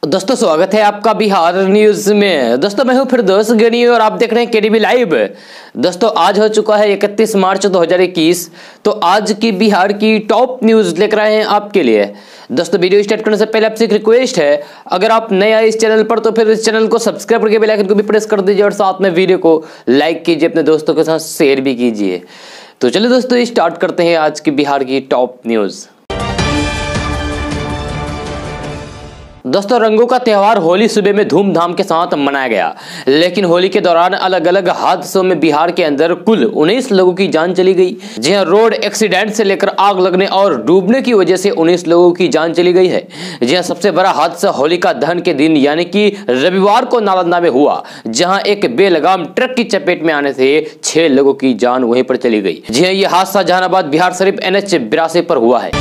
दोस्तों स्वागत है आपका बिहार न्यूज में। दोस्तों मैं हूं फिरदौस गनी और आप देख रहे हैं केडीबी लाइव। दोस्तों आज हो चुका है 31 मार्च 2021। तो आज की बिहार की टॉप न्यूज लेकर आए हैं आपके लिए। दोस्तों वीडियो स्टार्ट करने से पहले आपसे एक रिक्वेस्ट है, अगर आप नए आए इस चैनल पर तो फिर इस चैनल को सब्सक्राइब करके बेल आइकन को भी प्रेस कर दीजिए और साथ में वीडियो को लाइक कीजिए, अपने दोस्तों के साथ शेयर भी कीजिए। तो चलिए दोस्तों स्टार्ट करते हैं आज की बिहार की टॉप न्यूज। दोस्तों रंगों का त्यौहार होली सुबह में धूमधाम के साथ मनाया गया, लेकिन होली के दौरान अलग अलग हादसों में बिहार के अंदर कुल 19 लोगों की जान चली गई। जी हां, रोड एक्सीडेंट से लेकर आग लगने और डूबने की वजह से 19 लोगों की जान चली गई है। जी हां, सबसे बड़ा हादसा होलिका दहन के दिन यानी कि रविवार को नालंदा में हुआ, जहां एक बेलगाम ट्रक की चपेट में आने से 6 लोगों की जान वहीं पर चली गई। जी हां, यह हादसा जहानाबाद बिहार शरीफ NH 82 पर हुआ है।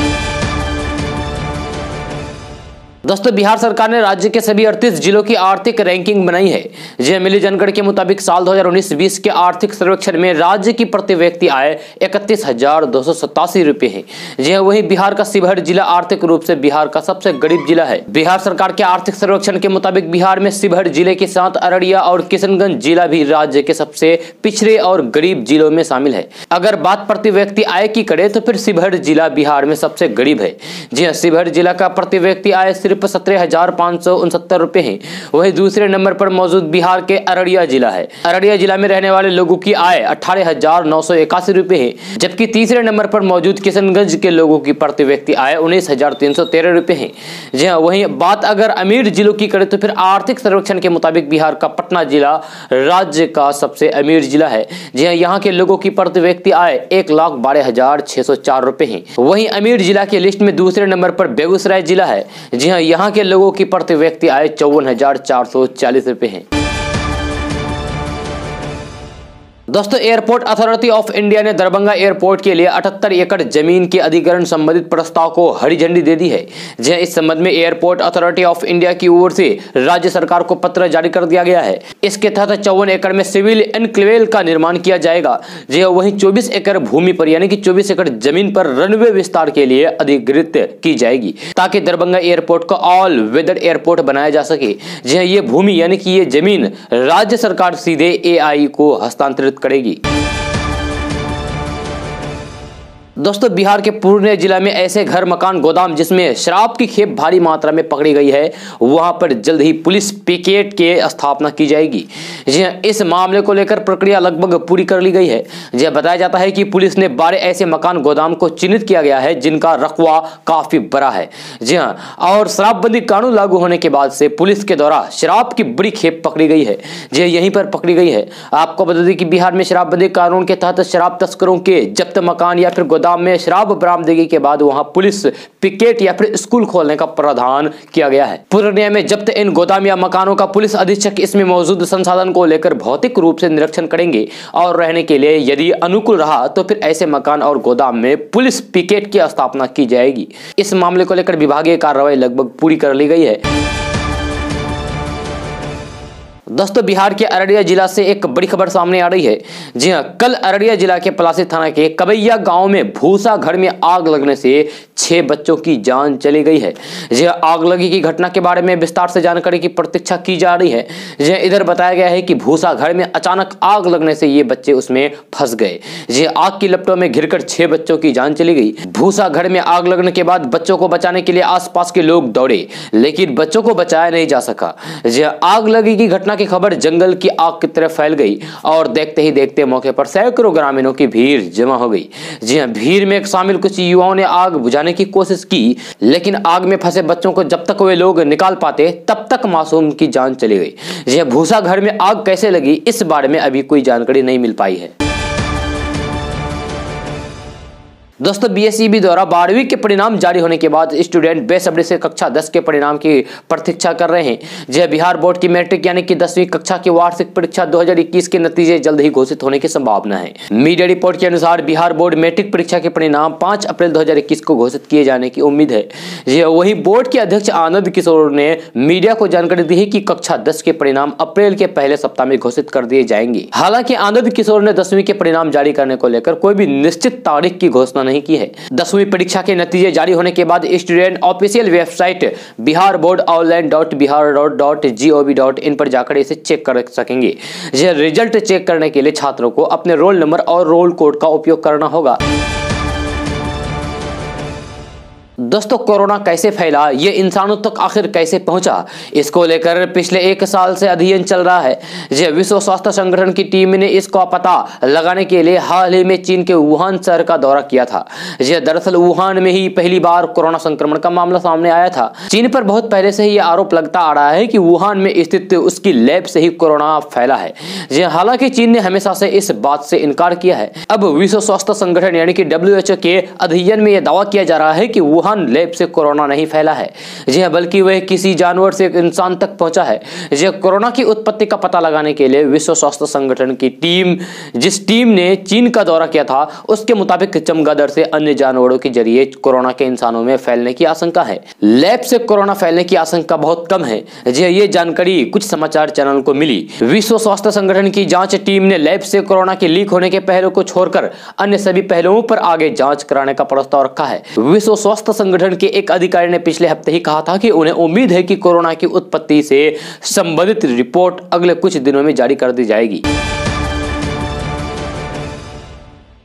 दोस्तों बिहार सरकार ने राज्य के सभी 38 जिलों की आर्थिक रैंकिंग बनाई है। जी मिली जानकारी के मुताबिक साल 2019-20 के आर्थिक सर्वेक्षण में राज्य की प्रति व्यक्ति आय 31,287 रुपए है। जी वहीं बिहार का शिवहर जिला आर्थिक रूप से बिहार का सबसे गरीब जिला है। बिहार सरकार के आर्थिक सर्वेक्षण के मुताबिक बिहार में शिवहर जिले के साथ अररिया और किशनगंज जिला भी राज्य के सबसे पिछड़े और गरीब जिलों में शामिल है। अगर बात प्रति व्यक्ति आय की करें तो फिर शिवहर जिला बिहार में सबसे गरीब है। जी हाँ, शिवहर जिला का प्रति व्यक्ति आय सिर्फ 17,569 रुपए है। वहीं दूसरे नंबर पर मौजूद बिहार के अररिया जिला है। अररिया जिला में रहने वाले लोगों की आय 18,981 रुपए है, जबकि तीसरे नंबर पर मौजूद किशनगंज के लोगों की प्रति व्यक्ति आय 19,313 रुपए है। जी हाँ, वहीं बात अगर अमीर जिलों की करें तो फिर आर्थिक सर्वेक्षण के मुताबिक बिहार का पटना जिला राज्य का सबसे अमीर जिला है। जी हाँ, यहाँ के लोगों की प्रति व्यक्ति आय 1,12,604 रुपए है। वहीं अमीर जिला की लिस्ट में दूसरे नंबर पर बेगूसराय जिला है। जी हाँ, यहाँ के लोगों की प्रति व्यक्ति आय 54,440 रुपए है। दोस्तों एयरपोर्ट अथॉरिटी ऑफ इंडिया ने दरभंगा एयरपोर्ट के लिए 78 एकड़ जमीन के अधिग्रहण संबंधित प्रस्ताव को हरी झंडी दे दी है। जी इस संबंध में एयरपोर्ट अथॉरिटी ऑफ इंडिया की ओर से राज्य सरकार को पत्र जारी कर दिया गया है। इसके तहत 54 एकड़ में सिविल एनक्लेव का निर्माण किया जाएगा। जी वहीं 24 एकड़ भूमि पर यानी कि 24 एकड़ जमीन पर रनवे विस्तार के लिए अधिग्रहित की जाएगी, ताकि दरभंगा एयरपोर्ट को ऑल वेदर एयरपोर्ट बनाया जा सके। जी ये भूमि यानी कि ये जमीन राज्य सरकार सीधे AI को हस्तांतरित करेगी। दोस्तों बिहार के पूर्णिया जिला में ऐसे घर मकान गोदाम जिसमें शराब की खेप भारी मात्रा में पकड़ी गई है, वहां पर जल्द ही पुलिस पिकेट के स्थापना की जाएगी। जी इस मामले को लेकर प्रक्रिया लगभग पूरी कर ली गई है। जी बताया जाता है कि पुलिस ने 12 ऐसे मकान गोदाम को चिन्हित किया गया है जिनका रकबा काफी बड़ा है। जी हाँ, और शराबबंदी कानून लागू होने के बाद से पुलिस के द्वारा शराब की बड़ी खेप पकड़ी गई है। जी यहीं पर पकड़ी गई है। आपको बता दें कि बिहार में शराबबंदी कानून के तहत शराब तस्करों के जब्त मकान या फिर गोदाम में शराब बरामदगी के बाद वहां पुलिस पिकेट या फिर स्कूल खोलने का प्रावधान किया गया है। पूर्णिया में जब्त इन गोदाम या मकानों का पुलिस अधीक्षक इसमें मौजूद संसाधन को लेकर भौतिक रूप से निरीक्षण करेंगे और रहने के लिए यदि अनुकूल रहा तो फिर ऐसे मकान और गोदाम में पुलिस पिकेट की स्थापना की जाएगी। इस मामले को लेकर विभागीय कार्रवाई लगभग पूरी कर ली गई है। दोस्तों बिहार के अररिया जिला से एक बड़ी खबर सामने आ रही है। जी हां, कल अररिया जिला के पलासी थाना के कबैया गांव में भूसा घर में आग लगने से 6 बच्चों की जान चली गई है। जी आग लगी की घटना के बारे में विस्तार से जानकारी की प्रतीक्षा की जा रही है। जी इधर बताया गया है कि भूसा घर में अचानक आग लगने से ये बच्चे उसमें फंस गए। जी आग की लपटों में घिरकर 6 बच्चों की जान चली गई। भूसा घर में आग लगने के बाद बच्चों को बचाने के लिए आसपास के लोग दौड़े, लेकिन बच्चों को बचाया नहीं जा सका। जी आग लगी की घटना की खबर जंगल की आग की तरफ फैल गई और देखते ही देखते मौके पर सैकड़ों ग्रामीणों की भीड़ जमा हो गई। जी हां, भीड़ में शामिल कुछ युवाओं ने आग बुझाने की कोशिश की, लेकिन आग में फंसे बच्चों को जब तक वे लोग निकाल पाते तब तक मासूम की जान चली गई। जी हां, भूसा घर में आग कैसे लगी इस बारे में अभी कोई जानकारी नहीं मिल पाई है। दोस्तों BSEB द्वारा 12वीं के परिणाम जारी होने के बाद स्टूडेंट बेसब्री से कक्षा 10 के परिणाम की प्रतीक्षा कर रहे हैं। जी बिहार बोर्ड की मैट्रिक यानी कि 10वीं कक्षा की वार्षिक परीक्षा 2021 के नतीजे जल्द ही घोषित होने की संभावना है। मीडिया रिपोर्ट के अनुसार बिहार बोर्ड मैट्रिक परीक्षा के परिणाम 5 अप्रैल 2021 को घोषित किए जाने की उम्मीद है। जी वही बोर्ड के अध्यक्ष आनंद किशोर ने मीडिया को जानकारी दी है कि कक्षा 10 के परिणाम अप्रैल के पहले सप्ताह में घोषित कर दिए जाएंगे। हालांकि आनंद किशोर ने 10वीं के परिणाम जारी करने को लेकर कोई भी निश्चित तारीख की घोषणा नहीं की है। 10वीं परीक्षा के नतीजे जारी होने के बाद student official website Bihar board online.bihar.gov.in पर जाकर इसे चेक कर सकेंगे। यह रिजल्ट चेक करने के लिए छात्रों को अपने रोल नंबर और रोल कोड का उपयोग करना होगा। दोस्तों, कोरोना कैसे फैला, ये इंसानों तक आखिर कैसे पहुंचा, इसको लेकर पिछले 1 साल से अध्ययन चल रहा है। विश्व स्वास्थ्य संगठन की टीम ने इसका पता लगाने के लिए हाल ही में चीन के वुहान शहर का दौरा किया था। दरअसल वुहान में ही पहली बार कोरोना संक्रमण का मामला सामने आया था। चीन पर बहुत पहले से ही आरोप लगता आ रहा है कि वुहान में स्थित उसकी लैब से ही कोरोना फैला है। हालांकि चीन ने हमेशा से इस बात से इनकार किया है। अब विश्व स्वास्थ्य संगठन यानी कि WHO के अध्ययन में यह दावा किया जा रहा है कि वुहान लैब से कोरोना नहीं फैला है, बल्कि वह किसी जानवर से इंसान तक पहुंचा है। कोरोना की उत्पत्ति का पता लगाने के लिए विश्व स्वास्थ्य संगठन की टीम, जिस टीम ने चीन का दौरा किया था, उसके मुताबिक चमगादड़ से अन्य जानवरों के जरिए कोरोना के इंसानों में फैलने की आशंका है। लैब से कोरोना फैलने की आशंका बहुत कम है। ये जानकारी कुछ समाचार चैनल को मिली। विश्व स्वास्थ्य संगठन की जांच टीम ने लैब से कोरोना के लीक होने के पहलू को छोड़कर अन्य सभी पहलुओं पर आगे जांच कराने का प्रस्ताव रखा है। विश्व स्वास्थ्य संगठन के एक अधिकारी ने पिछले हफ्ते ही कहा था कि उन्हें उम्मीद है कि कोरोना की उत्पत्ति से संबंधित रिपोर्ट अगले कुछ दिनों में जारी कर दी जाएगी।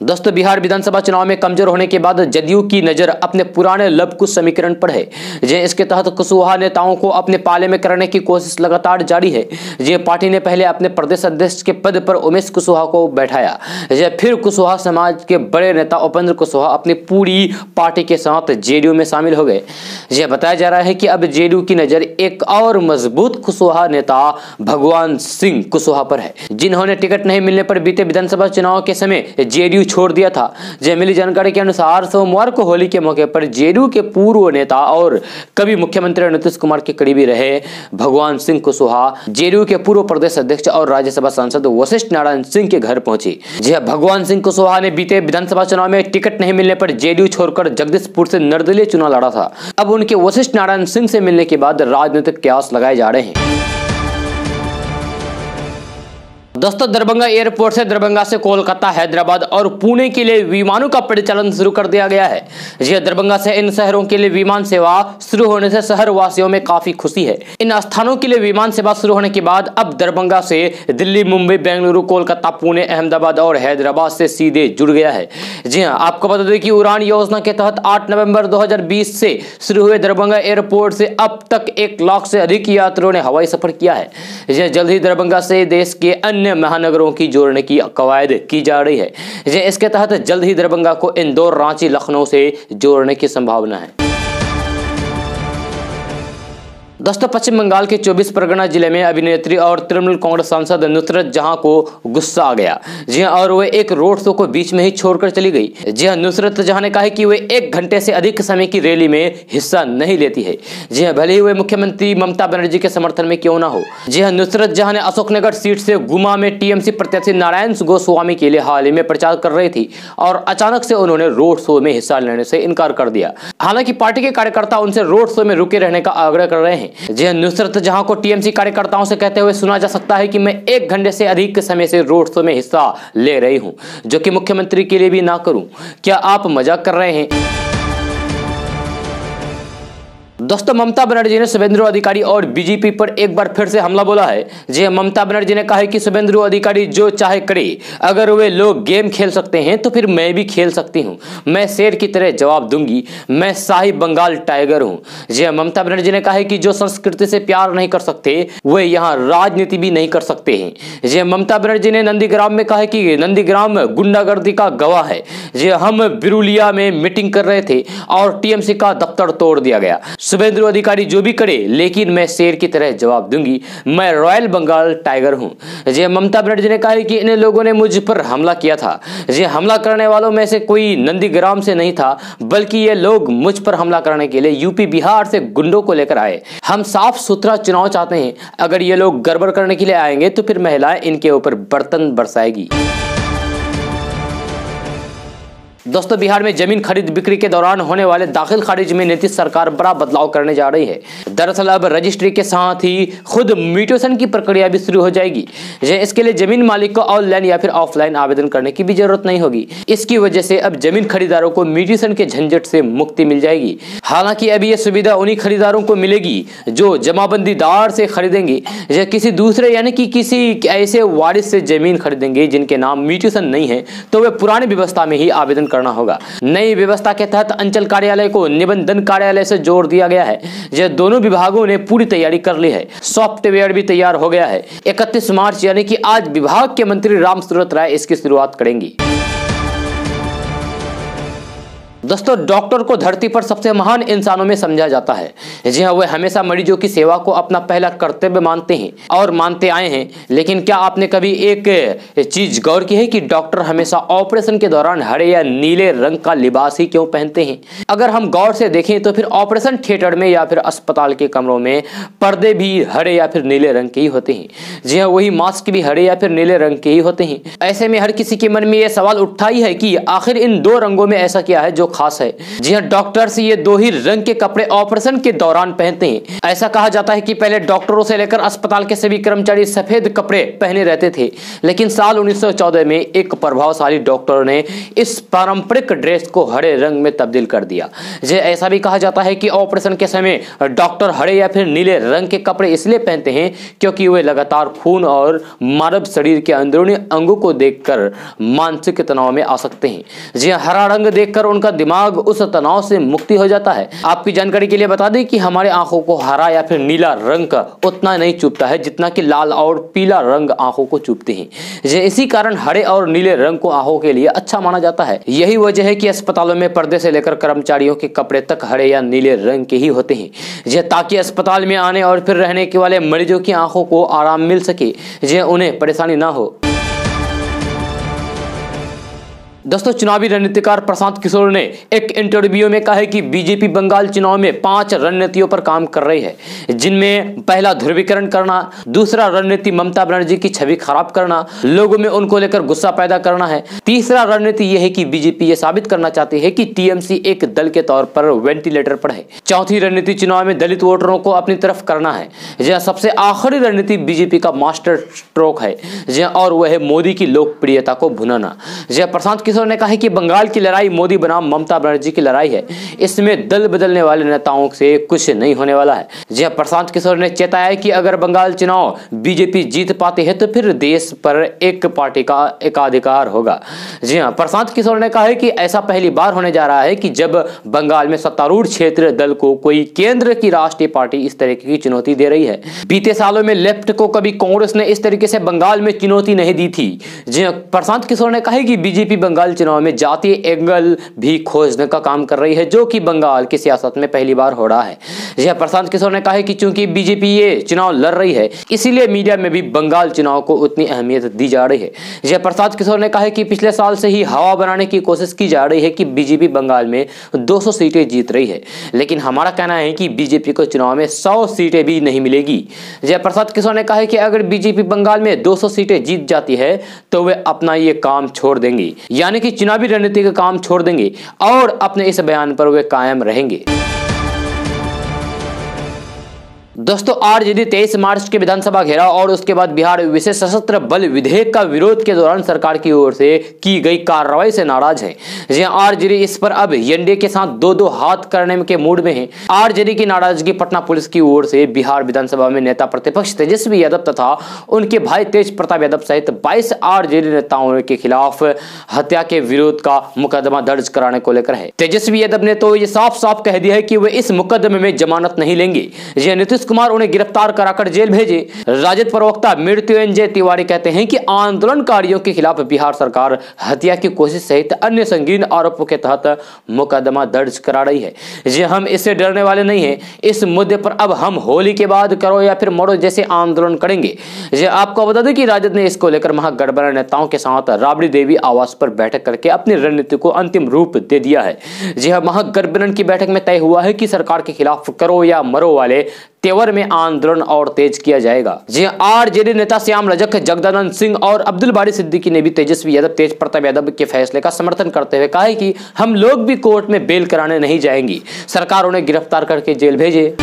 दोस्तों, बिहार विधानसभा चुनाव में कमजोर होने के बाद जदयू की नजर अपने पुराने लव-कुश समीकरण पर है। इसके तहत कुशवाहा नेताओं को अपने पाले में करने की कोशिश लगातार जारी है। पार्टी ने पहले अपने प्रदेश अध्यक्ष के पद पर उमेश कुशवाहा को बैठाया। फिर कुशवाहा समाज के बड़े नेता उपेंद्र कुशवाहा अपनी पूरी पार्टी के साथ जेडीयू में शामिल हो गए। बताया जा रहा है कि अब जेडीयू की नजर एक और मजबूत कुशवाहा नेता भगवान सिंह कुशवाहा पर है, जिन्होंने टिकट नहीं मिलने पर बीते विधानसभा चुनाव के समय जेडीयू छोड़ दिया था। मिली जानकारी के अनुसार सोमवार को होली के मौके पर जेडीयू के पूर्व नेता और कभी मुख्यमंत्री नीतीश कुमार के करीबी रहे भगवान सिंह कुशवाहा जेडीयू के पूर्व प्रदेश अध्यक्ष और राज्यसभा सांसद वशिष्ठ नारायण सिंह के घर पहुंचे। भगवान सिंह कुशवाहा ने बीते विधानसभा चुनाव में टिकट नहीं मिलने पर जेडीयू छोड़कर जगदीशपुर से निर्दलीय चुनाव लड़ा था। अब उनके वशिष्ठ नारायण सिंह से मिलने के बाद राजनीतिक कयास लगाए जा रहे हैं। दोस्तों, दरभंगा एयरपोर्ट से दरभंगा से कोलकाता, हैदराबाद और पुणे के लिए विमानों का परिचालन शुरू कर दिया गया है। दरभंगा से इन शहरों के लिए विमान सेवा शुरू होने से शहर वासियों में काफी खुशी है। इन स्थानों के लिए विमान सेवा शुरू होने के बाद अब दरभंगा से दिल्ली, मुंबई, बेंगलुरु, कोलकाता, पुणे, अहमदाबाद और हैदराबाद से सीधे जुड़ गया है। आपको बता दें कि उड़ान योजना के तहत 8 नवंबर 2020 से शुरू हुए दरभंगा एयरपोर्ट से अब तक 1 लाख से अधिक यात्रियों ने हवाई सफर किया है। जल्द ही दरभंगा से देश के अन्य महानगरों की जोड़ने की कवायद की जा रही है। इसके तहत जल्द ही दरभंगा को इंदौर, रांची, लखनऊ से जोड़ने की संभावना है। दोस्तों, पश्चिम बंगाल के 24 परगना जिले में अभिनेत्री और तृणमूल कांग्रेस सांसद नुसरत जहां को गुस्सा आ गया। और वे एक रोड शो को बीच में ही छोड़कर चली गई। नुसरत जहां ने कहा है कि वे 1 घंटे से अधिक समय की रैली में हिस्सा नहीं लेती है। भले ही वे मुख्यमंत्री ममता बनर्जी के समर्थन में क्यों ना हो। नुसरत जहां ने अशोकनगर सीट से गुमा में टीएमसी प्रत्याशी नारायण गोस्वामी के लिए हाल ही में प्रचार कर रही थी और अचानक से उन्होंने रोड शो में हिस्सा लेने से इनकार कर दिया। हालांकि पार्टी के कार्यकर्ता उनसे रोड शो में रुके रहने का आग्रह कर रहे हैं। नुसरत जहां को टीएमसी कार्यकर्ताओं से कहते हुए सुना जा सकता है कि मैं 1 घंटे से अधिक समय से रोड शो में हिस्सा ले रही हूं, जो कि मुख्यमंत्री के लिए भी ना करूं। क्या आप मजाक कर रहे हैं? दोस्तों, ममता बनर्जी ने शुभेंदु अधिकारी और बीजेपी पर एक बार फिर से हमला बोला है। ममता बनर्जी ने कहा है कि शुभेंदु अधिकारी जो चाहे करे, अगर वे लोग गेम खेल सकते हैं तो फिर मैं भी खेल सकती हूं। मैं शेर की तरह जवाब दूंगी। मैं शाही बंगाल टाइगर हूं। ममता बनर्जी ने कहा है कि जो संस्कृति से प्यार नहीं कर सकते वे यहाँ राजनीति भी नहीं कर सकते हैं। ममता बनर्जी ने नंदीग्राम में कहा है कि नंदीग्राम गुंडागर्दी का गवाह है। हम बिरुलिया में मीटिंग कर रहे थे और टीएमसी का दफ्तर तोड़ दिया गया। शुभेंदु अधिकारी जो भी करे, लेकिन मैं शेर की तरह जवाब दूंगी। मैं रॉयल बंगाल टाइगर हूं। ममता बनर्जी ने कहा है कि इन लोगों ने मुझ पर हमला किया था। हमला करने वालों में से कोई नंदीग्राम से नहीं था, बल्कि ये लोग मुझ पर हमला करने के लिए यूपी, बिहार से गुंडों को लेकर आए। हम साफ सुथरा चुनाव चाहते हैं। अगर ये लोग गड़बड़ करने के लिए आएंगे तो फिर महिलाएं इनके ऊपर बर्तन बरसाएगी। दोस्तों बिहार में जमीन खरीद बिक्री के दौरान होने वाले दाखिल खारिज में नीतीश सरकार बड़ा बदलाव करने जा रही है। दरअसल अब रजिस्ट्री के साथ ही खुद म्यूटेशन की प्रक्रिया भी शुरू हो जाएगी। इसके लिए जमीन मालिक को ऑनलाइन या फिर ऑफलाइन आवेदन करने की भी जरूरत नहीं होगी। इसकी वजह से अब जमीन खरीदारों को म्यूटेशन के झंझट से मुक्ति मिल जाएगी। हालांकि अभी यह सुविधा उन्हीं खरीदारों को मिलेगी जो जमाबंदीदार से खरीदेंगे या किसी दूसरे यानी कि किसी ऐसे वारिस से जमीन खरीदेंगे जिनके नाम म्यूटेशन नहीं है तो वे पुरानी व्यवस्था में ही आवेदन करना होगा। नई व्यवस्था के तहत अंचल कार्यालय को निबंधन कार्यालय से जोड़ दिया गया है। यह दोनों विभागों ने पूरी तैयारी कर ली है। सॉफ्टवेयर भी तैयार हो गया है। 31 मार्च यानी कि आज विभाग के मंत्री रामसूरत राय इसकी शुरुआत करेंगी। दोस्तों डॉक्टर को धरती पर सबसे महान इंसानों में समझा जाता है। जी हाँ, वे हमेशा मरीजों की सेवा को अपना पहला कर्तव्य मानते हैं और मानते आए हैं। लेकिन क्या आपने कभी एक चीज गौर की है कि डॉक्टर हमेशा ऑपरेशन के दौरान हरे या नीले रंग का लिबास ही क्यों पहनते हैं? अगर हम गौर से देखें तो फिर ऑपरेशन थिएटर में या फिर अस्पताल के कमरों में पर्दे भी हरे या फिर नीले रंग के ही होते हैं। जी हाँ, वही मास्क भी हरे या फिर नीले रंग के ही होते हैं। ऐसे में हर किसी के मन में यह सवाल उठता ही है कि आखिर इन दो रंगों में ऐसा क्या है जो खास है? जी हां, डॉक्टर्स ये दो ही रंग के कपड़े ऑपरेशन के दौरान पहनते हैं। ऐसा कहा जाता है कि पहले डॉक्टरों से लेकर अस्पताल के सभी कर्मचारी सफेद कपड़े पहने रहते थे, लेकिन साल 1914 में एक प्रभावशाली डॉक्टर ने इस पारंपरिक ड्रेस को हरे रंग में तब्दील कर दिया। जी, ऐसा भी कहा जाता है कि ऑपरेशन के समय डॉक्टर हरे या फिर नीले रंग के कपड़े इसलिए पहनते हैं क्योंकि वे लगातार खून और मानव शरीर के अंदरूनी अंगों को देखकर मानसिक तनाव में आ सकते हैं। जी, हरा रंग देखकर उनका दिमाग उस तनाव से मुक्ति हो जाता है। आपकी जानकारी के लिए बता दें कि हमारे आंखों को हरा या फिर नीला रंग का उतना नहीं चुभता है जितना कि लाल और पीला रंग आंखों को चुभते हैं। इसी कारण हरे और नीले रंग को आंखों के लिए अच्छा माना जाता है। यही वजह है कि अस्पतालों में पर्दे से लेकर कर्मचारियों के कपड़े तक हरे या नीले रंग के ही होते हैं, ताकि अस्पताल में आने और फिर रहने के वाले मरीजों की आंखों को आराम मिल सके, उन्हें परेशानी ना हो। दोस्तों चुनावी रणनीतिकार प्रशांत किशोर ने एक इंटरव्यू में कहा है कि बीजेपी बंगाल चुनाव में 5 रणनीतियों पर काम कर रही है, जिनमें पहला ध्रुवीकरण करना, दूसरा रणनीति ममता बनर्जी की छवि खराब करना, लोगों में उनको लेकर गुस्सा पैदा करना है, तीसरा रणनीति यह है कि बीजेपी ये साबित करना चाहती है कि टीएमसी एक दल के तौर पर वेंटिलेटर पर है, चौथी रणनीति चुनाव में दलित वोटरों को अपनी तरफ करना है, जहाँ सबसे आखिरी रणनीति बीजेपी का मास्टर स्ट्रोक है और वह है मोदी की लोकप्रियता को भुनाना। प्रशांत किशोर ने कहा कि बंगाल की लड़ाई मोदी बनाम ममता बनर्जी की लड़ाई है, इसमें दल बदलने वाले नेताओं से कुछ नहीं होने वाला है। जी प्रशांत किशोर ने चेताया कि अगर बंगाल चुनाव बीजेपी जीत पाती है तो फिर देश पर एक पार्टी का एकाधिकार होगा। जी हाँ, प्रशांत किशोर ने कहा है कि ऐसा पहली बार होने जा रहा है कि जब बंगाल में सत्तारूढ़ क्षेत्र दल को कोई केंद्र की राष्ट्रीय पार्टी इस तरीके की चुनौती दे रही है। बीते सालों में लेफ्ट को कभी कांग्रेस ने इस तरीके से बंगाल में चुनौती नहीं दी थी। जी प्रशांत किशोर ने कहा कि बीजेपी बंगाल चुनाव में जातीय एंगल भी खोजने का काम कर रही है, जो कि बंगाल की सियासत में पहली बार हो रहा है। यह प्रशांत किशोर ने कहा कि चूंकि बीजेपी ये चुनाव लड़ रही है, इसीलिए मीडिया में भी बंगाल चुनाव को उतनी अहमियत दी जा रही है। यह प्रशांत किशोर ने कहा कि पिछले साल से ही हवा बनाने की कोशिश की जा रही है कि बीजेपी बंगाल में 200 सीटें जीत रही है, लेकिन हमारा कहना है कि बीजेपी को चुनाव में 100 सीटें भी नहीं मिलेगी। जय प्रसाद किशोर ने कहा कि अगर बीजेपी बंगाल में 200 सीटें जीत जाती है तो वे अपना ये काम छोड़ देंगे, यानी कि चुनावी रणनीति का काम छोड़ देंगे और अपने इस बयान पर वे कायम रहेंगे। दोस्तों आरजेडी 23 मार्च के विधानसभा घेराव और उसके बाद बिहार विशेष सशस्त्र बल विधेयक का विरोध के दौरान सरकार की ओर से की गई कार्रवाई से नाराज है। आरजेडी इस पर अब एनडीए के साथ दो हाथ करने के मूड में है। आरजेडी की नाराजगी पटना पुलिस की ओर से बिहार विधानसभा में नेता प्रतिपक्ष तेजस्वी यादव तथा उनके भाई तेज प्रताप यादव सहित 22 आरजेडी नेताओं के खिलाफ हत्या के विरोध का मुकदमा दर्ज कराने को लेकर है। तेजस्वी यादव ने तो ये साफ साफ कह दिया है कि वे इस मुकदमे में जमानत नहीं लेंगे। नीतीश कुमार उन्हें गिरफ्तार कराकर जेल भेजे। राजद प्रवक्ता मृत्युंजय तिवारी कहते हैं कि आंदोलनकारियों के खिलाफ बिहार सरकार हत्या की कोशिश सहित अन्य संगीन आरोपों के तहत मुकदमा दर्ज करा रही है। जी हम इससे डरने वाले नहीं हैं। इस मुद्दे पर अब हम होली के बाद करो या फिर मरो जैसे आंदोलन करेंगे। जी आपको बता दें कि राजद ने इसको लेकर महागठबंधन नेताओं के साथ राबड़ी देवी आवास पर बैठक करके अपनी रणनीति को अंतिम रूप दे दिया है। जी हाँ, महागठबंधन की बैठक में तय हुआ है कि सरकार के खिलाफ करो या मरो वाले तेवर में आंदोलन और तेज किया जाएगा। जी आरजेडी नेता श्याम रजक, जगदानंद सिंह और अब्दुल बारी सिद्दीकी ने भी तेजस्वी यादव, तेज प्रताप यादव के फैसले का समर्थन करते हुए कहा है कि हम लोग भी कोर्ट में बेल कराने नहीं जाएंगे, सरकार उन्हें गिरफ्तार करके जेल भेजे।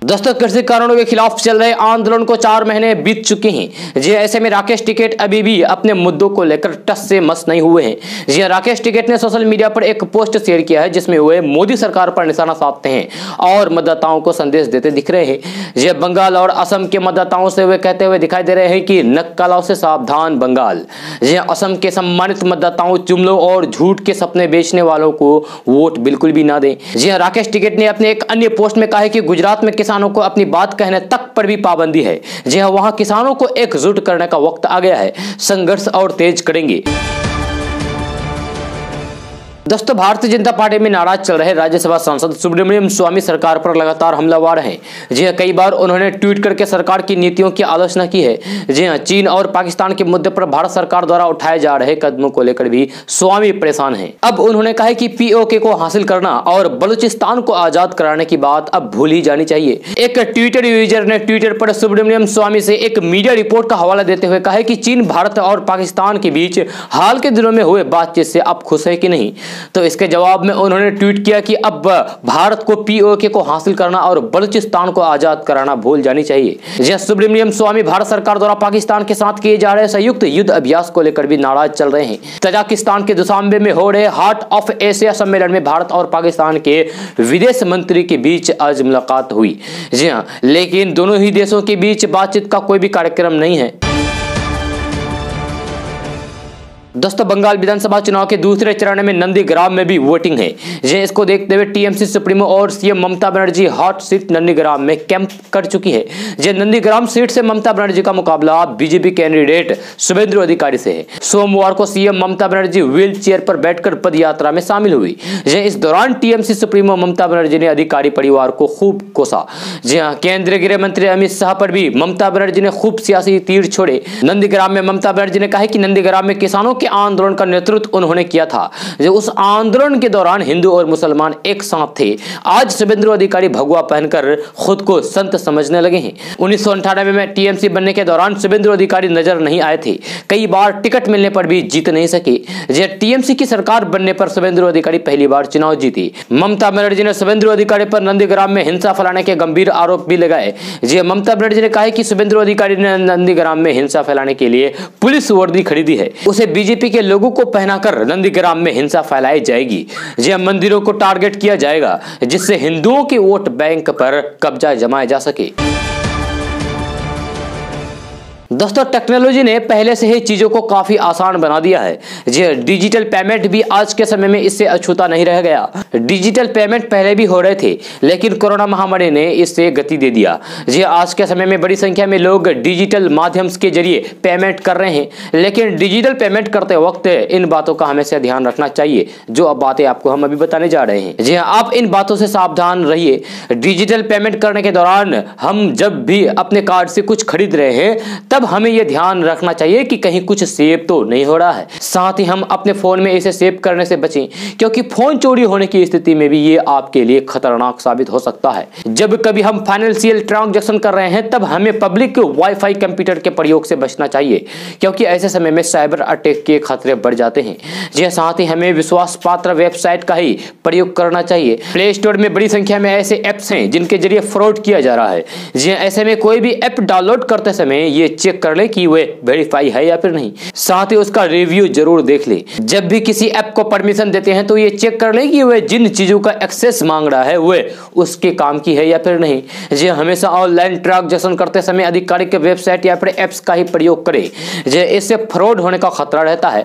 दोस्तों, कृषि कानूनों के खिलाफ चल रहे आंदोलन को 4 महीने बीत चुके हैं। जी ऐसे में राकेश टिकैत अभी भी अपने मुद्दों को लेकर टस से मस नहीं हुए हैं। जी राकेश टिकैत ने सोशल मीडिया पर एक पोस्ट शेयर किया है जिसमें वे मोदी सरकार पर निशाना साधते हैं और मतदाताओं को संदेश देते दिख रहे हैं। जी बंगाल और असम के मतदाताओं से वे कहते हुए दिखाई दे रहे हैं कि नक्कालों से सावधान बंगाल। जी असम के सम्मानित मतदाताओं, जुमलों और झूठ के सपने बेचने वालों को वोट बिल्कुल भी ना दें। जी राकेश टिकैत ने अपने एक अन्य पोस्ट में कहा है कि गुजरात में किसानों को अपनी बात कहने तक पर भी पाबंदी है। जी हां, वहां किसानों को एकजुट करने का वक्त आ गया है, संघर्ष और तेज करेंगे। दोस्तों, भारतीय जनता पार्टी में नाराज चल रहे राज्यसभा सांसद सुब्रमण्यम स्वामी सरकार पर लगातार हमलावर हैं। जी हां, कई बार उन्होंने ट्वीट करके सरकार की नीतियों की आलोचना की है। जी हां, चीन और पाकिस्तान के मुद्दे पर भारत सरकार द्वारा उठाए जा रहे कदमों को लेकर भी स्वामी परेशान हैं। अब उन्होंने कहा है कि पीओके को हासिल करना और बलूचिस्तान को आजाद कराने की बात अब भूल ही जानी चाहिए। एक ट्विटर यूजर ने ट्विटर पर सुब्रमण्यम स्वामी से एक मीडिया रिपोर्ट का हवाला देते हुए कहा है कि चीन, भारत और पाकिस्तान के बीच हाल के दिनों में हुए बातचीत से आप खुश है कि नहीं। तो इसके जवाब में उन्होंने ट्वीट किया कि अब भारत को पीओके को हासिल करना और बलूचिस्तान को आजाद कराना भूल जानी चाहिए। जय सुब्रमण्यम स्वामी भारत सरकार द्वारा पाकिस्तान के साथ किए जा रहे संयुक्त युद्ध अभ्यास को लेकर भी नाराज चल रहे हैं। तजाकिस्तान के दुशांबे में हो रहे हार्ट ऑफ एशिया सम्मेलन में भारत और पाकिस्तान के विदेश मंत्री के बीच आज मुलाकात हुई। जी हां, लेकिन दोनों ही देशों के बीच बातचीत का कोई भी कार्यक्रम नहीं है। दोस्तों, बंगाल विधानसभा चुनाव के दूसरे चरण में नंदीग्राम में भी वोटिंग है। जी इसको देखते हुए टीएमसी सुप्रीमो और CM Mamata Banerjee hot seat Nandigram में कैंप कर चुकी है। जी नंदीग्राम सीट से ममता बनर्जी का मुकाबला बीजेपी कैंडिडेट शुभेंदु अधिकारी से है। सोमवार को CM Mamata Banerjee wheel chair पर बैठकर पदयात्रा में शामिल हुई। जी इस दौरान टीएमसी सुप्रीमो ममता बनर्जी ने अधिकारी परिवार को खूब कोसा। जी हाँ, केंद्रीय गृह मंत्री अमित शाह पर भी ममता बनर्जी ने खूब सियासी तीर छोड़े। नंदीग्राम में ममता बनर्जी ने कहा है कि नंदीग्राम में किसानों के आंदोलन का नेतृत्व उन्होंने किया था। जो उस आंदोलन के दौरान हिंदू और मुसलमान एक साथ थे। आज शुभेंदु अधिकारी भगवा पहनकर खुद को संत समझने लगे हैं। 1998 में टीएमसी बनने के दौरान शुभेंदु अधिकारी नजर नहीं आए थे। कई बार टिकट मिलने पर भी जीत नहीं सके। टीएमसी की सरकार बनने पर शुभेंदु अधिकारी पहली बार चुनाव जीती। ममता बनर्जी ने शुभेंदु अधिकारी पर नंदीग्राम में हिंसा फैलाने के गंभीर आरोप भी लगाए। ममता बनर्जी ने कहा है कि शुभेंदु अधिकारी ने नंदीग्राम में हिंसा फैलाने के लिए पुलिस वर्दी खरीदी है। उसे बीजेपी के लोगों को पहनाकर नंदीग्राम में हिंसा फैलाई जाएगी। मंदिरों को टारगेट किया जाएगा जिससे हिंदुओं के वोट बैंक पर कब्जा जमाया जा सके। दोस्तों, टेक्नोलॉजी ने पहले से ही चीजों को काफी आसान बना दिया है। जी डिजिटल पेमेंट भी आज के समय में इससे अछूता नहीं रह गया। डिजिटल पेमेंट पहले भी हो रहे थे, लेकिन कोरोना महामारी ने इससे गति दे दिया। जी आज के समय में बड़ी संख्या में लोग डिजिटल माध्यम के जरिए पेमेंट कर रहे हैं, लेकिन डिजिटल पेमेंट करते वक्त इन बातों का हमेशा ध्यान रखना चाहिए, जो अब बातें आपको हम अभी बताने जा रहे हैं। जी आप इन बातों से सावधान रहिए। डिजिटल पेमेंट करने के दौरान हम जब भी अपने कार्ड से कुछ खरीद रहे हैं तब हमें यह ध्यान रखना चाहिए कि कहीं कुछ सेव तो नहीं हो रहा है। साथ ही हम अपने फोन में इसे सेव करने से बचें, क्योंकि फोन चोरी होने की स्थिति में भी ये आपके लिए खतरनाक साबित हो सकता है। जब कभी हम फाइनेंशियल ट्रांजैक्शन कर रहे हैं तब हमें पब्लिक वाईफाई कंप्यूटर के प्रयोग से बचना चाहिए, क्योंकि ऐसे समय में साइबर अटैक के खतरे बढ़ जाते हैं। जी साथ ही हमें विश्वास पात्र वेबसाइट का ही प्रयोग करना चाहिए। प्ले स्टोर में बड़ी संख्या में ऐसे एप्स हैं जिनके जरिए फ्रॉड किया जा रहा है। जी ऐसे में कोई भी ऐप डाउनलोड करते समय ये चेक कर ले कि वे वेरीफाई है या फिर नहीं। साथ ही उसका रिव्यू जरूर देख ले। जब भी किसी ऐप को परमिशन देते हैं तो ये चेक कर ले कि वे जिन चीजों का एक्सेस मांग रहा है वे उसके काम की है या फिर नहीं। जी हमेशा ऑनलाइन ट्रांजैक्शन करते समय आधिकारिक वेबसाइट या फिर एप्स का ही प्रयोग करें। इससे फ्रॉड होने का खतरा रहता है।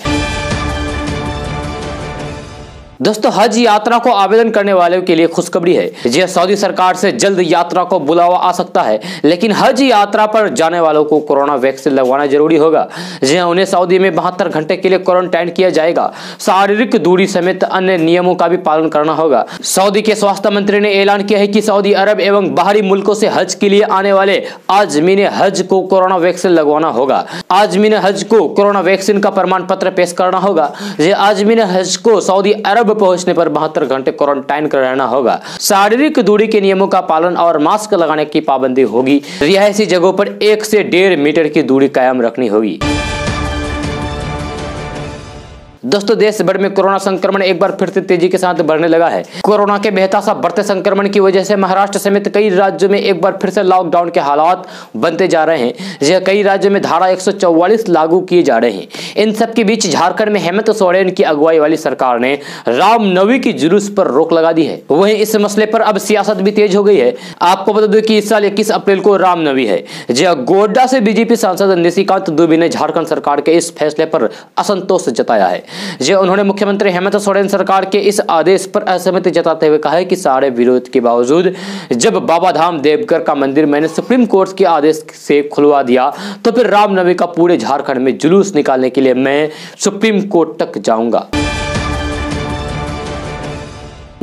दोस्तों, हज यात्रा को आवेदन करने वालों के लिए खुशखबरी है। जी सऊदी सरकार से जल्द यात्रा को बुलावा आ सकता है, लेकिन हज यात्रा पर जाने वालों को कोरोना वैक्सीन लगवाना जरूरी होगा। जी उन्हें सऊदी में 72 घंटे के लिए क्वारंटाइन किया जाएगा। शारीरिक दूरी समेत अन्य नियमों का भी पालन करना होगा। सऊदी के स्वास्थ्य मंत्री ने ऐलान किया है कि सऊदी अरब एवं बाहरी मुल्कों से हज के लिए आने वाले आजमीन हज को कोरोना वैक्सीन लगवाना होगा। आजमीन हज को कोरोना वैक्सीन का प्रमाण पत्र पेश करना होगा। आजमीन हज को सऊदी अरब अब पहुंचने पर 72 घंटे क्वारंटाइन कर रहना होगा। शारीरिक दूरी के नियमों का पालन और मास्क लगाने की पाबंदी होगी। रिहायशी जगहों पर 1 से 1.5 मीटर की दूरी कायम रखनी होगी। दोस्तों, देश भर में कोरोना संक्रमण एक बार फिर से तेजी के साथ बढ़ने लगा है। कोरोना के बेतहाशा बढ़ते संक्रमण की वजह से महाराष्ट्र समेत कई राज्यों में एक बार फिर से लॉकडाउन के हालात बनते जा रहे हैं। कई राज्यों में धारा 144 लागू किए जा रहे हैं। इन सब के बीच झारखंड में हेमंत सोरेन की अगुवाई वाली सरकार ने रामनवमी की जुलूस पर रोक लगा दी है। वहीं इस मसले पर अब सियासत भी तेज हो गई है। आपको बता दें कि इस साल 21 अप्रैल को रामनवमी है। गोड्डा से बीजेपी सांसद निशिकांत दुबे ने झारखंड सरकार के इस फैसले पर असंतोष जताया है। उन्होंने मुख्यमंत्री हेमंत सोरेन सरकार के इस आदेश पर असहमति जताते हुए कहा है कि सारे विरोध के बावजूद जब बाबा धाम देवघर का मंदिर मैंने सुप्रीम कोर्ट के आदेश से खुलवा दिया तो फिर रामनवमी का पूरे झारखंड में जुलूस निकालने के लिए मैं सुप्रीम कोर्ट तक जाऊंगा।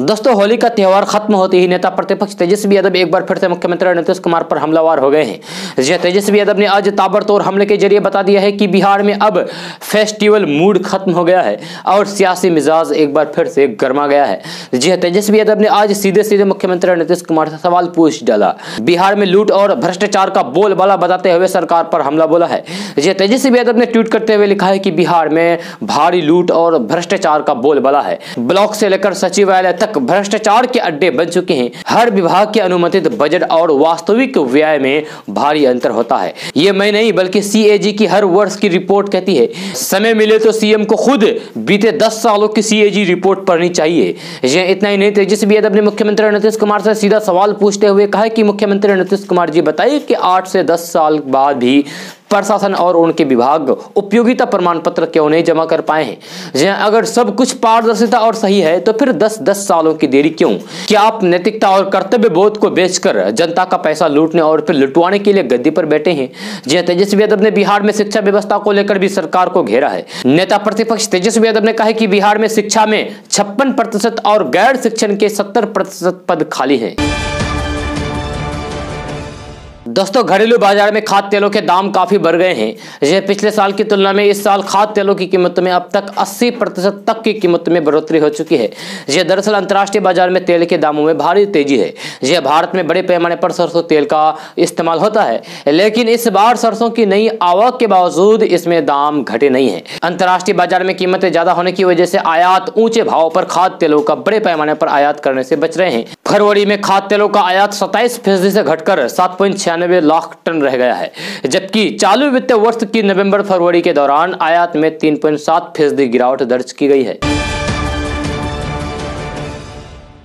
दोस्तों, होली का त्यौहार खत्म होते ही नेता प्रतिपक्ष तेजस्वी यादव एक बार फिर से मुख्यमंत्री नीतीश कुमार पर हमलावर हो गए हैं। तेजस्वी यादव ने आज ताबड़तोड़ हमले के जरिए बता दिया है कि बिहार में अब फेस्टिवल मूड खत्म हो गया है और सियासी मिजाज एक बार फिर से गर्मा गया है। तेजस्वी यादव ने आज सीधे सीधे मुख्यमंत्री नीतीश कुमार से सवाल पूछ डाला। बिहार में लूट और भ्रष्टाचार का बोलबाला बताते हुए सरकार पर हमला बोला है। तेजस्वी यादव ने ट्वीट करते हुए लिखा है कि बिहार में भारी लूट और भ्रष्टाचार का बोलबाला है। ब्लॉक से लेकर सचिवालय तक भ्रष्टाचार के अड्डे बन चुके हैं। हर विभाग के अनुमानित बजट और वास्तविक व्यय में भारी अंतर होता है। ये मैं नहीं बल्कि सीएजी की हर वर्ष की रिपोर्ट कहती है। समय मिले तो सीएम को खुद बीते 10 सालों की सीएजी रिपोर्ट पढ़नी चाहिए। यह इतना ही नहीं, तेजस्वी यादव ने मुख्यमंत्री नीतीश कुमार से सीधा सवाल पूछते हुए कहा कि मुख्यमंत्री नीतीश कुमार जी बताइए कि 8 से 10 साल बाद भी प्रशासन और उनके विभाग उपयोगिता प्रमाण पत्र क्यों नहीं जमा कर पाए हैं। अगर सब कुछ पारदर्शिता और सही है तो फिर 10-10 सालों की देरी क्यों? क्या आप नैतिकता और कर्तव्य बोध को बेचकर जनता का पैसा लूटने और फिर लुटवाने के लिए गद्दी पर बैठे हैं? तेजस्वी यादव ने बिहार में शिक्षा व्यवस्था को लेकर भी सरकार को घेरा है। नेता प्रतिपक्ष तेजस्वी यादव ने कहा कि बिहार में शिक्षा में 56% और गैर शिक्षण के 70% पद खाली हैं। दोस्तों, घरेलू बाजार में खाद्य तेलों के दाम काफी बढ़ गए हैं। पिछले साल की तुलना में इस साल खाद्य तेलों की कीमत में अब तक 80% तक की कीमत में बढ़ोतरी हो चुकी है। दरअसल अंतर्राष्ट्रीय बाजार में तेल के दामों में भारी तेजी है। भारत में बड़े पैमाने पर सरसों तेल का इस्तेमाल होता है, लेकिन इस बार सरसों की नई आवक के बावजूद इसमें दाम घटे नहीं है। अंतर्राष्ट्रीय बाजार में कीमतें ज्यादा होने की वजह से आयात ऊंचे भाव पर खाद्य तेलों का बड़े पैमाने पर आयात करने से बच रहे हैं। फरवरी में खाद्य तेलों का आयात 27% से घटकर 7.96 लाख टन रह गया है, जबकि चालू वित्तीय वर्ष की नवंबर फरवरी के दौरान आयात में 3.7% गिरावट दर्ज की गई है।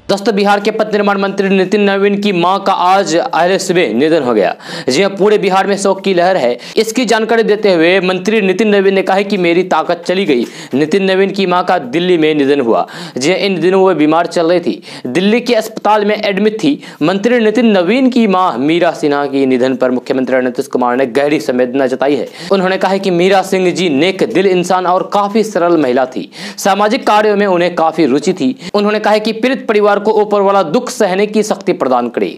दोस्तों, बिहार के पथ निर्माण मंत्री नितिन नवीन की मां का आज अहले सुबह निधन हो गया। पूरे बिहार में शोक की लहर है। इसकी जानकारी देते हुए मंत्री नितिन नवीन ने कहा कि मेरी ताकत चली गई। नितिन नवीन की मां का दिल्ली में निधन हुआ। इन दिनों वो बीमार चल रही थी, दिल्ली के अस्पताल में एडमिट थी। मंत्री नितिन नवीन की मां मीरा सिन्हा की निधन पर मुख्यमंत्री नीतीश कुमार ने गहरी संवेदना जताई है। उन्होंने कहा कि मीरा सिंह जी नेक दिल इंसान और काफी सरल महिला थी। सामाजिक कार्यों में उन्हें काफी रुचि थी। उन्होंने कहा कि पीड़ित परिवार को ऊपर वाला दुख सहने की शक्ति प्रदान करे।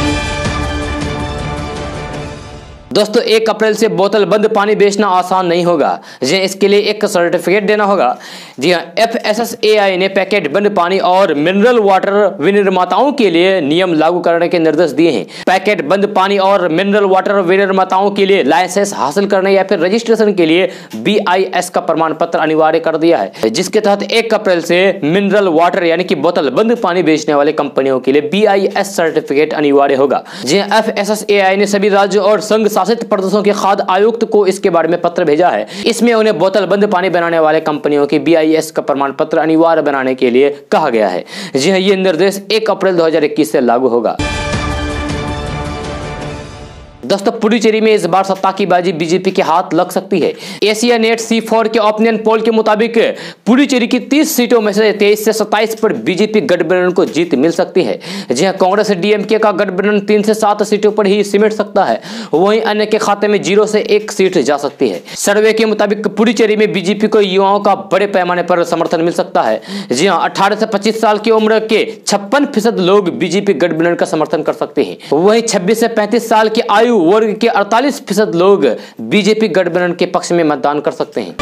दोस्तों, 1 अप्रैल से बोतल बंद पानी बेचना आसान नहीं होगा। इसके लिए एक सर्टिफिकेट देना होगा। FSSAI ने पैकेट बंद पानी और मिनरल वाटर विनिर्माताओं के लिए नियम लागू करने के निर्देश दिए हैं। पैकेट बंद पानी और मिनरल वाटर विनिर्माताओं के लिए लाइसेंस हासिल करने या फिर रजिस्ट्रेशन के लिए BIS का प्रमाण पत्र अनिवार्य कर दिया है, जिसके तहत 1 अप्रैल से मिनरल वाटर यानी कि बोतल बंद पानी बेचने वाले कंपनियों के लिए BIS सर्टिफिकेट अनिवार्य होगा। FSSAI ने सभी राज्यों और संघ शासित प्रदेशों के खाद्य आयुक्त को इसके बारे में पत्र भेजा है। इसमें उन्हें बोतल बंद पानी बनाने वाले कंपनियों की BIS का प्रमाण पत्र अनिवार्य बनाने के लिए कहा गया है। ये निर्देश 1 अप्रैल 2021 से लागू होगा। दोस्तों, पुडुचेरी में इस बार सत्ता की बाजी बीजेपी के हाथ लग सकती है। एशिया नेट C4 के ओपिनियन पोल के मुताबिक पुडुचेरी की 30 सीटों में से 23 से 27 पर बीजेपी गठबंधन को जीत मिल सकती है। कांग्रेस DMK का गठबंधन 3 से 7 सीटों पर ही सिमट सकता है। वहीं अन्य के खाते में 0 से 1 सीट जा सकती है। सर्वे के मुताबिक पुडुचेरी में बीजेपी को युवाओं का बड़े पैमाने पर समर्थन मिल सकता है। 18 से 25 साल की उम्र के 56% लोग बीजेपी गठबंधन का समर्थन कर सकते हैं। वहीं 26 से 35 साल की आयु वर्ग के 48% लोग बीजेपी गठबंधन के पक्ष में मतदान कर सकते हैं।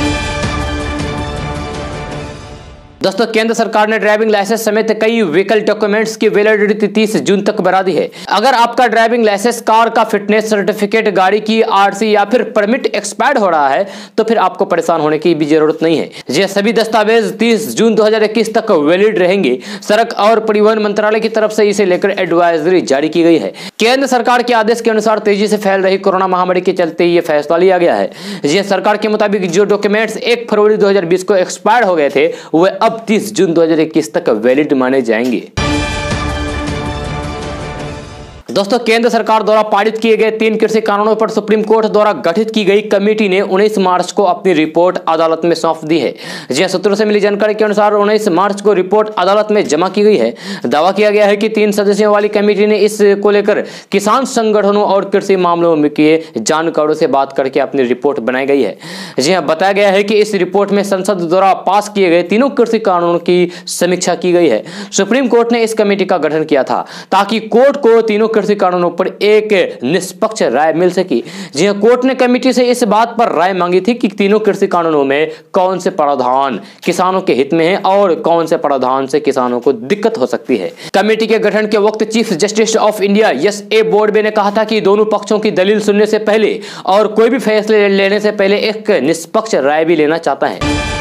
दोस्तों केंद्र सरकार ने ड्राइविंग लाइसेंस समेत कई व्हीकल डॉक्यूमेंट्स की वैलिडिटी 30 जून तक बढ़ा दी है। अगर आपका ड्राइविंग लाइसेंस, कार का फिटनेस सर्टिफिकेट, गाड़ी की आरसी या फिर परमिट एक्सपायर्ड हो रहा है तो फिर आपको परेशान होने की भी जरूरत नहीं है। ये सभी दस्तावेज 30 जून 2021 तक वैलिड रहेंगे। सड़क और परिवहन मंत्रालय की तरफ से इसे लेकर एडवाइजरी जारी की गई है। केंद्र सरकार के आदेश के अनुसार तेजी से फैल रही कोरोना महामारी के चलते ये फैसला लिया गया है। ये सरकार के मुताबिक जो डॉक्यूमेंट्स 1 फरवरी 2020 को एक्सपायर हो गए थे वे अब 30 जून 2021 तक वैलिड माने जाएंगे। दोस्तों केंद्र सरकार द्वारा पारित किए गए 3 कृषि कानूनों पर सुप्रीम कोर्ट द्वारा गठित की गई कमेटी ने 19 मार्च को अपनी रिपोर्ट अदालत में सौंप दी है। जी सूत्रों से मिली जानकारी के अनुसार 19 मार्च को रिपोर्ट अदालत में जमा की गई है। दावा किया गया है कि 3 सदस्यों वाली कमेटी ने इस को लेकर किसान संगठनों और कृषि मामलों में के जानकारों से बात करके अपनी रिपोर्ट बनाई गई है। जी हाँ, बताया गया है कि इस रिपोर्ट में संसद द्वारा पास किए गए 3 कृषि कानूनों की समीक्षा की गई है। सुप्रीम कोर्ट ने इस कमेटी का गठन किया था ताकि कोर्ट को 3 कृषि कानूनों पर एक निष्पक्ष राय मिल सकी। जी हां, कोर्ट ने कमेटी से इस बात पर राय मांगी थी कि 3 कृषि कानूनों में कौन से प्रावधान किसानों के हित में है और कौन से प्रावधान से किसानों को दिक्कत हो सकती है। कमेटी के गठन के वक्त chief justice of India एस.ए. Bobde ने कहा था कि दोनों पक्षों की दलील सुनने से पहले और कोई भी फैसले लेने से पहले एक निष्पक्ष राय भी लेना चाहता है।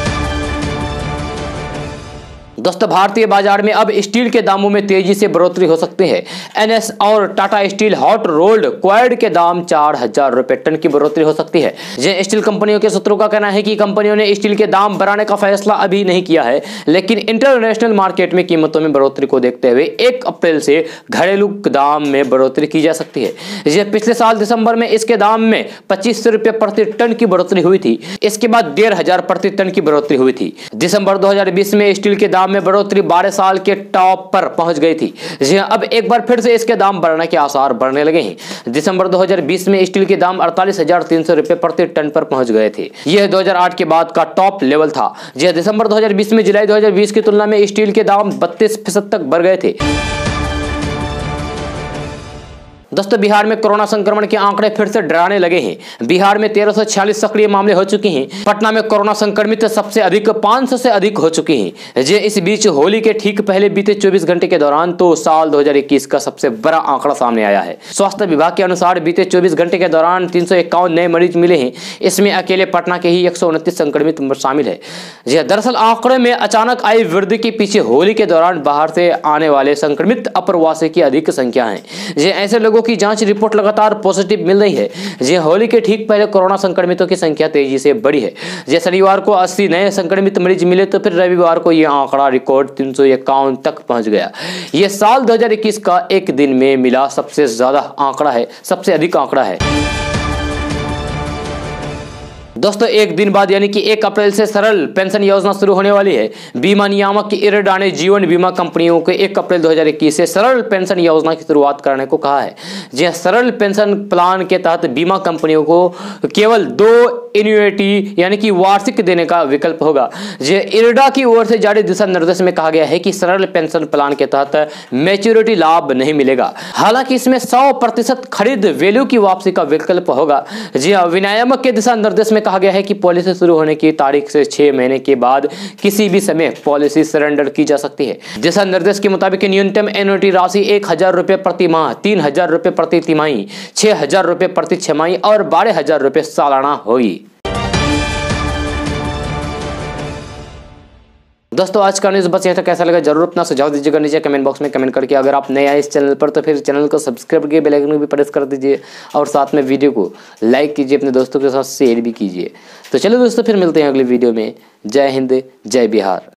दोस्तों भारतीय बाजार में अब स्टील के दामों में तेजी से बढ़ोतरी हो सकती है। एनएस और टाटा स्टील हॉट रोल्ड क्वाइड के दाम 4000 रुपए टन की बढ़ोतरी हो सकती है। ये स्टील कंपनियों के सूत्रों का कहना है कि कंपनियों ने स्टील के दाम बढ़ाने का फैसला अभी नहीं किया है, लेकिन इंटरनेशनल मार्केट में कीमतों में बढ़ोतरी को देखते हुए 1 अप्रैल से घरेलू दाम में बढ़ोतरी की जा सकती है। यह पिछले साल दिसंबर में इसके दाम में 2500 रुपए प्रति टन की बढ़ोतरी हुई थी। इसके बाद 1500 प्रति टन की बढ़ोतरी हुई थी। दिसंबर 2020 में स्टील के दाम में बढ़ोतरी 12 साल के टॉप पर पहुंच गई थी। जी हां, अब एक बार फिर से इसके दाम बढ़ने के आसार बढ़ने लगे हैं। दिसंबर 2020 में स्टील के दाम 48,300 रुपए प्रति टन पर पहुंच गए थे। यह 2008 के बाद का टॉप लेवल था। जी हां, दिसंबर 2020 में जुलाई 2020 की तुलना में स्टील के दाम 32% तक बढ़ गए थे। दोस्तों बिहार में कोरोना संक्रमण के आंकड़े फिर से डराने लगे हैं। बिहार में 1346 सक्रिय मामले हो चुके हैं। पटना में कोरोना संक्रमित सबसे अधिक 500 से अधिक हो चुके हैं। जे इस बीच होली के ठीक पहले बीते 24 घंटे के दौरान तो साल 2021 का सबसे बड़ा आंकड़ा सामने आया है। स्वास्थ्य विभाग के अनुसार बीते 24 घंटे के दौरान 351 नए मरीज मिले हैं। इसमें अकेले पटना के ही 129 संक्रमित शामिल है। जी दरअसल आंकड़े में अचानक आई वृद्धि के पीछे होली के दौरान बाहर से आने वाले संक्रमित अप्रवासी की अधिक संख्या है। जी ऐसे लोगों की जांच रिपोर्ट लगातार पॉजिटिव मिल रही है। जी होली के ठीक पहले कोरोना संक्रमितों की संख्या तेजी से बढ़ी है। जैसे शनिवार को 80 नए संक्रमित मरीज मिले तो फिर रविवार को यह आंकड़ा रिकॉर्ड 351 तक पहुंच गया। यह साल 2021 का एक दिन में मिला सबसे ज्यादा आंकड़ा है, सबसे अधिक आंकड़ा है। दोस्तों एक दिन बाद यानी कि 1 अप्रैल से सरल पेंशन योजना शुरू होने वाली है। बीमा नियामक की इरडा ने जीवन बीमा कंपनियों को 1 अप्रैल 2021 से सरल पेंशन योजना की शुरुआत करने को कहा है। जी सरल पेंशन प्लान के तहत बीमा कंपनियों को केवल 2 एन्युइटी यानी कि वार्षिक देने का विकल्प होगा। जी इरडा की ओर से जारी दिशा निर्देश में कहा गया है कि सरल पेंशन प्लान के तहत मैच्योरिटी लाभ नहीं मिलेगा। हालांकि इसमें 100% खरीद वैल्यू की वापसी का विकल्प होगा। जी हाँ, विनियामक के दिशा निर्देश में कहा गया है कि पॉलिसी शुरू होने की तारीख से 6 महीने के बाद किसी भी समय पॉलिसी सरेंडर की जा सकती है। दिशा निर्देश के मुताबिक न्यूनतम एन्युइटी राशि 1000 रुपए प्रति माह, 3000 रुपए प्रति तिमाही, 6000 रुपए प्रति छमाही और 12000 रुपए सालाना होगी। दोस्तों आज का न्यूज़ बस यहाँ तक। कैसा लगा जरूर अपना सुझाव दीजिएगा नीचे कमेंट बॉक्स में कमेंट करके। अगर आप नए आए इस चैनल पर तो फिर चैनल को सब्सक्राइब करके बेल आइकन भी प्रेस कर दीजिए और साथ में वीडियो को लाइक कीजिए, अपने दोस्तों के साथ शेयर भी कीजिए। तो चलो दोस्तों फिर मिलते हैं अगली वीडियो में। जय हिंद, जय बिहार।